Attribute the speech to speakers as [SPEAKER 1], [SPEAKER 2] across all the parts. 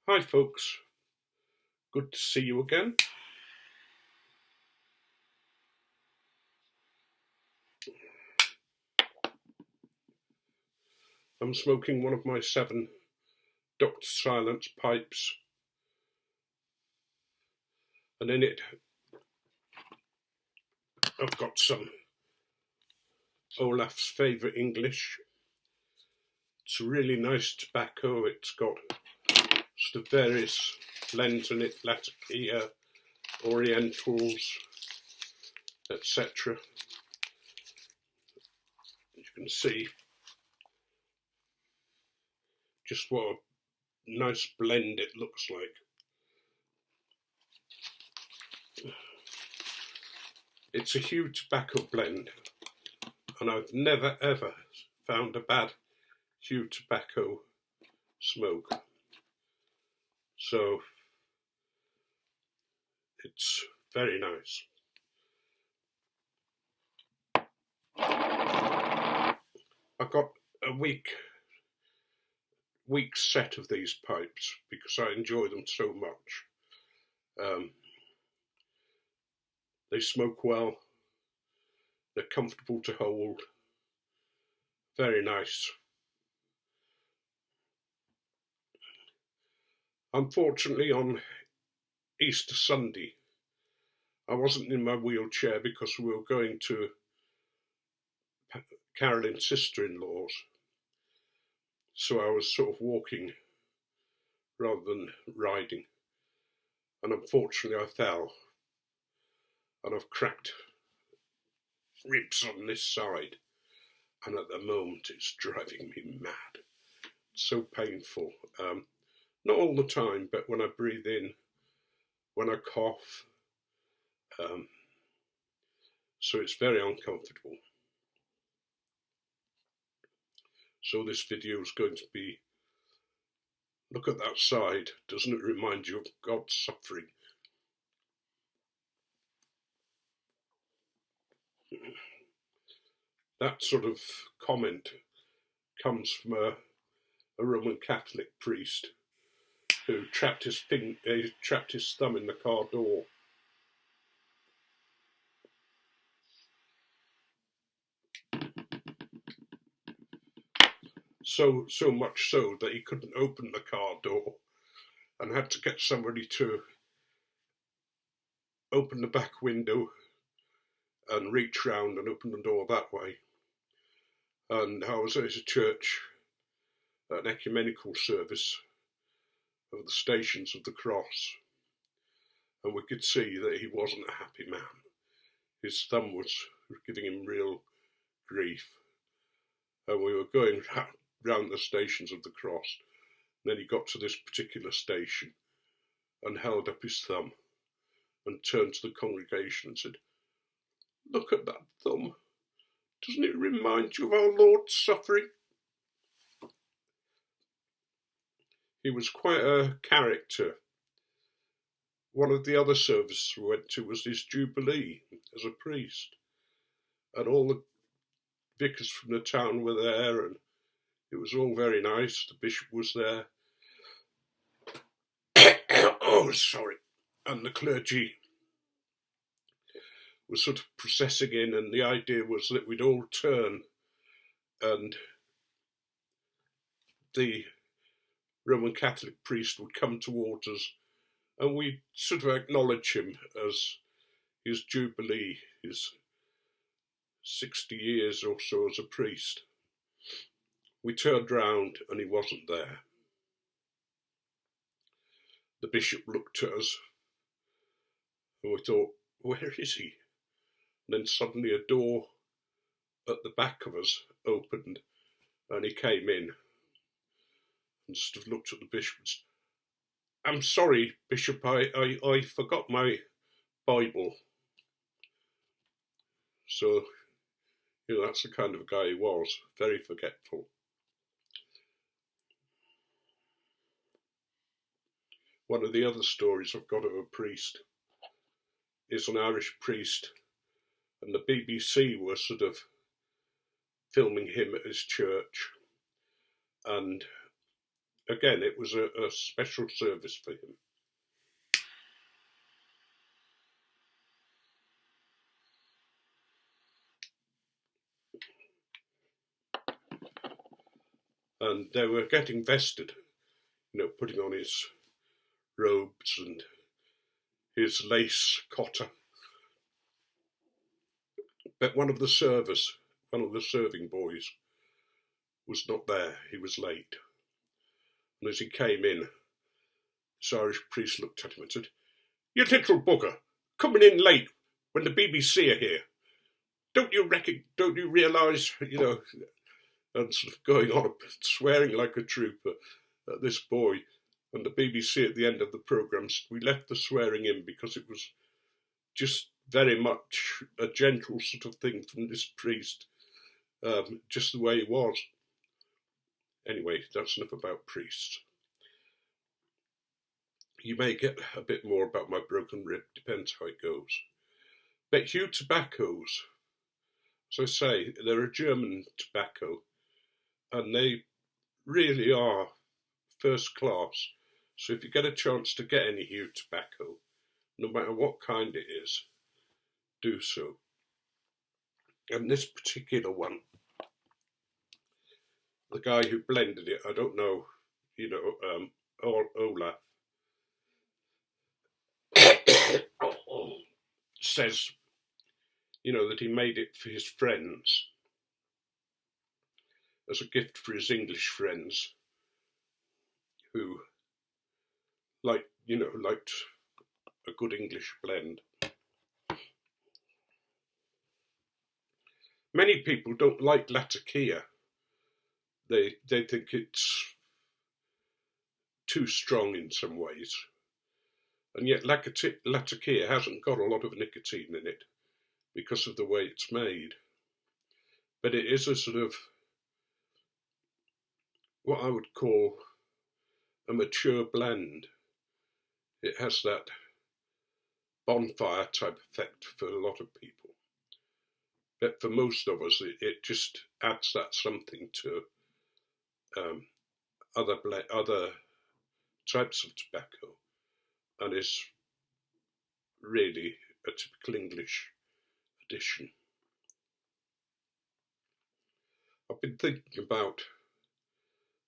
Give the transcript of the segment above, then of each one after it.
[SPEAKER 1] Hi folks, good to see you again. I'm smoking one of my 7 Dr. Silence pipes, and in it I've got some Olafs Favourite English. It's a really nice tobacco. It's got sort of various blends in it, Latakia, Orientals, etc. You can see just what a nice blend it looks like. It's a huge tobacco blend, and I've never ever found a bad Hue tobacco smoke. So it's very nice. I got a week set of these pipes because I enjoy them so much. They smoke well, they're comfortable to hold, very nice. Unfortunately, on Easter Sunday, I wasn't in my wheelchair because we were going to Carolyn's sister-in-law's, so I was sort of walking rather than riding, and unfortunately I fell, and I've cracked ribs on this side, and at the moment it's driving me mad. It's so painful. Not all the time, but when I breathe in, when I cough, so it's very uncomfortable. So this video is going to be, look at that side, doesn't it remind you of God's suffering? That sort of comment comes from a Roman Catholic priest who trapped his thumb in the car door. So much so that he couldn't open the car door and had to get somebody to open the back window and reach round and open the door that way. And I was at a church, an ecumenical service of the Stations of the Cross, and we could see that he wasn't a happy man. His thumb was giving him real grief, and we were going round the Stations of the Cross. And then he got to this particular station and held up his thumb and turned to the congregation and said, "Look at that thumb. Doesn't it remind you of our Lord's suffering?" He was quite a character. One of the other services we went to was his Jubilee as a priest, and all the vicars from the town were there, and it was all very nice. The bishop was there. Oh, sorry. And the clergy was sort of processing in, and the idea was that we'd all turn and the Roman Catholic priest would come towards us and we'd sort of acknowledge him as his Jubilee, his 60 years or so as a priest. We turned round and he wasn't there. The bishop looked at us and we thought, where is he? And then suddenly a door at the back of us opened and he came in and sort of looked at the bishop and said, "I'm sorry, Bishop, I forgot my Bible." So, that's the kind of guy he was, very forgetful. One of the other stories I've got of a priest is an Irish priest, and the BBC were sort of filming him at his church, and again, it was a special service for him. And they were getting vested, putting on his robes and his lace cotter. But one of the serving boys, was not there. He was late. And as he came in, this Irish priest looked at him and said, "You little bugger, coming in late when the BBC are here. Don't you realise, and sort of going on, swearing like a trooper at this boy. And the BBC at the end of the programme, we left the swearing in because it was just very much a gentle sort of thing from this priest, just the way he was. Anyway, that's enough about priests. You may get a bit more about my broken rib, depends how it goes. But Hugh tobaccos, as I say, they're a German tobacco, and they really are first class. So if you get a chance to get any Hugh tobacco, no matter what kind it is, do so. And this particular one, the guy who blended it, I don't know, Olaf, says, that he made it for his friends, as a gift for his English friends, who liked a good English blend. Many people don't like Latakia. They think it's too strong in some ways. And yet Latakia hasn't got a lot of nicotine in it because of the way it's made. But it is a sort of what I would call a mature blend. It has that bonfire type effect for a lot of people. But for most of us, it just adds that something to other types of tobacco, and is really a typical English addition. I've been thinking about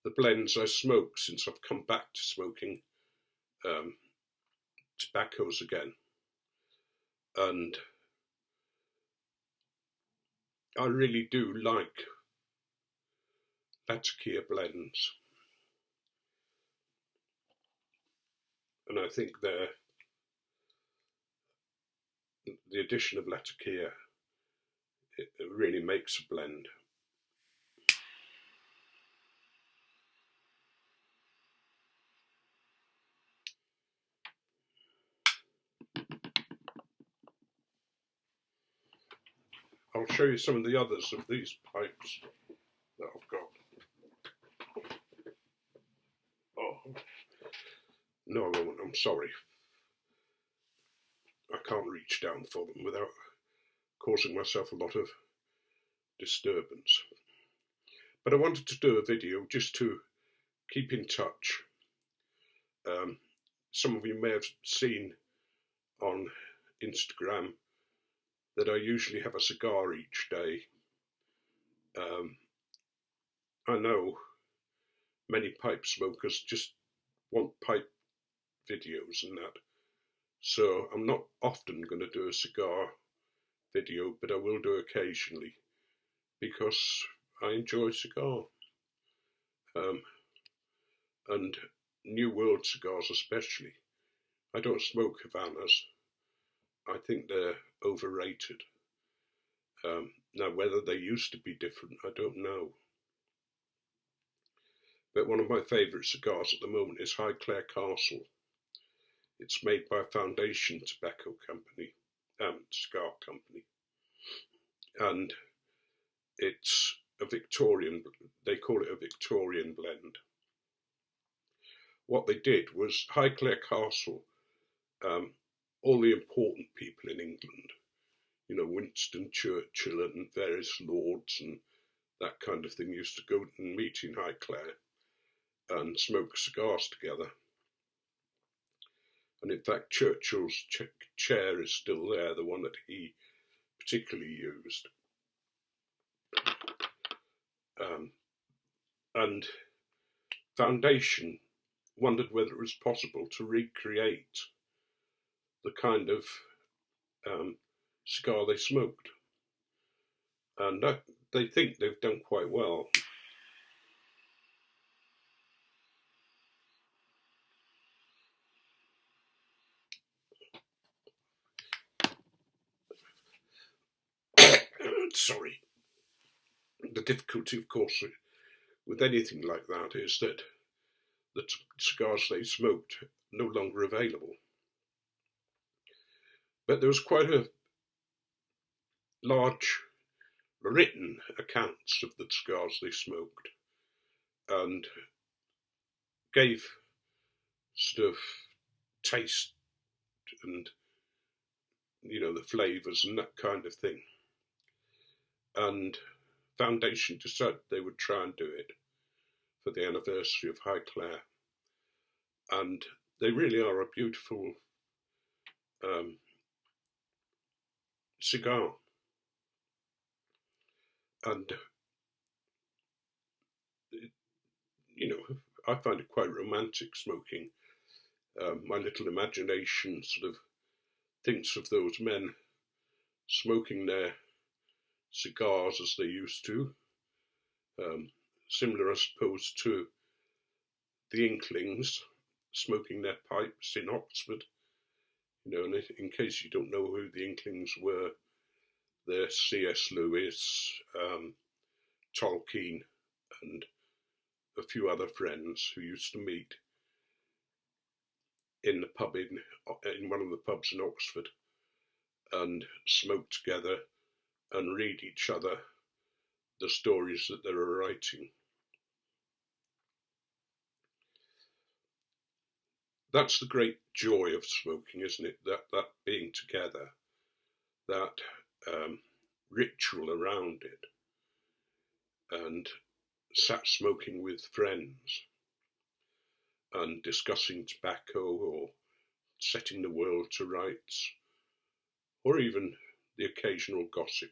[SPEAKER 1] the blends I smoke since I've come back to smoking tobaccos again, and I really do like Latakia blends, and I think the addition of Latakia, it really makes a blend. I'll show you some of the others of these pipes that I've got. Oh, no, I won't, I'm sorry. I can't reach down for them without causing myself a lot of disturbance. But I wanted to do a video just to keep in touch. Some of you may have seen on Instagram that I usually have a cigar each day. I know many pipe smokers just want pipe videos and that, so I'm not often going to do a cigar video, but I will do occasionally because I enjoy cigar, and New World cigars especially. I don't smoke Havanas. I think they're overrated. Now, whether they used to be different, I don't know. But one of my favourite cigars at the moment is Highclere Castle. It's made by Foundation Tobacco Company, cigar company, and it's a Victorian. They call it a Victorian blend. What they did was Highclere Castle. All the important people in England, Winston Churchill and various lords and that kind of thing, used to go and meet in Highclere. and smoke cigars together. And in fact, Churchill's chair is still there, the one that he particularly used. And Foundation wondered whether it was possible to recreate the kind of cigar they smoked. And they think they've done quite well. Sorry. The difficulty, of course, with anything like that is that the cigars they smoked are no longer available. But there was quite a large written accounts of the cigars they smoked, and gave sort of taste and, the flavours and that kind of thing. And Foundation decided they would try and do it for the anniversary of Highclere. And they really are a beautiful cigar. And, I find it quite romantic smoking. My little imagination sort of thinks of those men smoking their cigars as they used to, similar, I suppose, to the Inklings smoking their pipes in Oxford. And in case you don't know who the Inklings were, they're C.S. Lewis, Tolkien, and a few other friends who used to meet in the pub in one of the pubs in Oxford and smoke together and read each other the stories that they were writing. That's the great joy of smoking, isn't it? That being together, that ritual around it, and sat smoking with friends and discussing tobacco or setting the world to rights, or even the occasional gossip.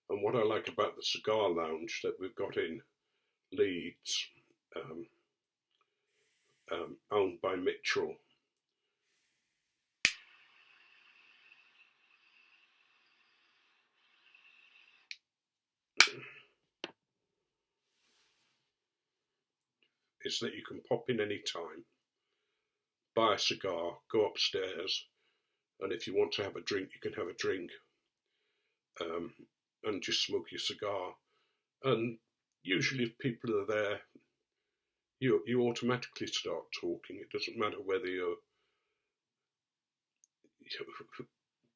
[SPEAKER 1] And what I like about the cigar lounge that we've got in Leeds, owned by Mitchell, is that you can pop in any time, buy a cigar, go upstairs, and if you want to have a drink, you can have a drink, and just smoke your cigar. And usually if people are there, you automatically start talking. It doesn't matter whether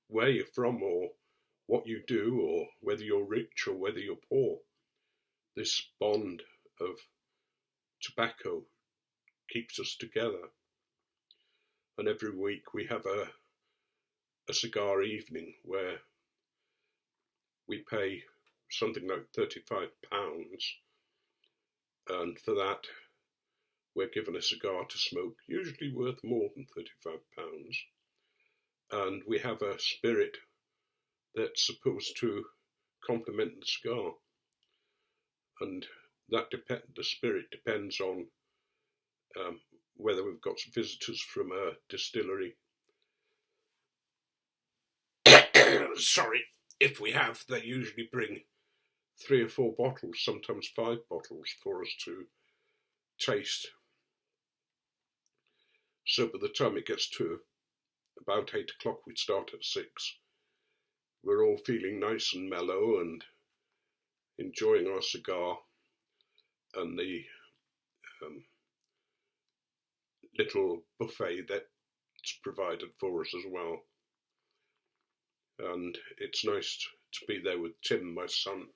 [SPEAKER 1] where you're from or what you do or whether you're rich or whether you're poor. This bond of tobacco keeps us together. And every week we have a cigar evening where we pay something like £35, and for that we're given a cigar to smoke, usually worth more than £35, and we have a spirit that's supposed to complement the cigar, and the spirit depends on whether we've got visitors from a distillery. Sorry, if we have, they usually bring 3 or 4 bottles, sometimes 5 bottles for us to taste. So by the time it gets to about 8 o'clock, we'd start at 6. We're all feeling nice and mellow and enjoying our cigar and the little buffet that's provided for us as well. And it's nice to be there with Tim, my son,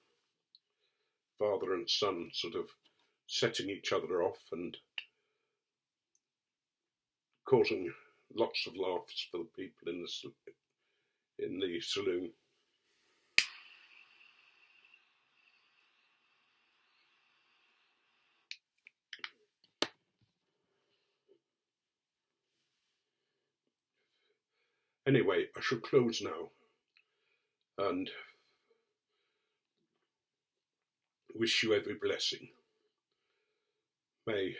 [SPEAKER 1] father and son, sort of setting each other off and causing lots of laughs for the people in the saloon. Anyway, I shall close now and wish you every blessing. May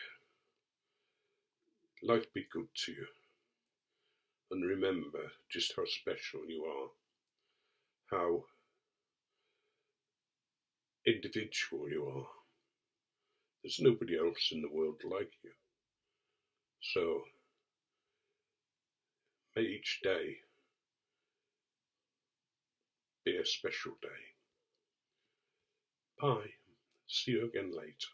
[SPEAKER 1] life be good to you, and remember just how special you are, how individual you are. There's nobody else in the world like you. So may each day be a special day. Bye. See you again later.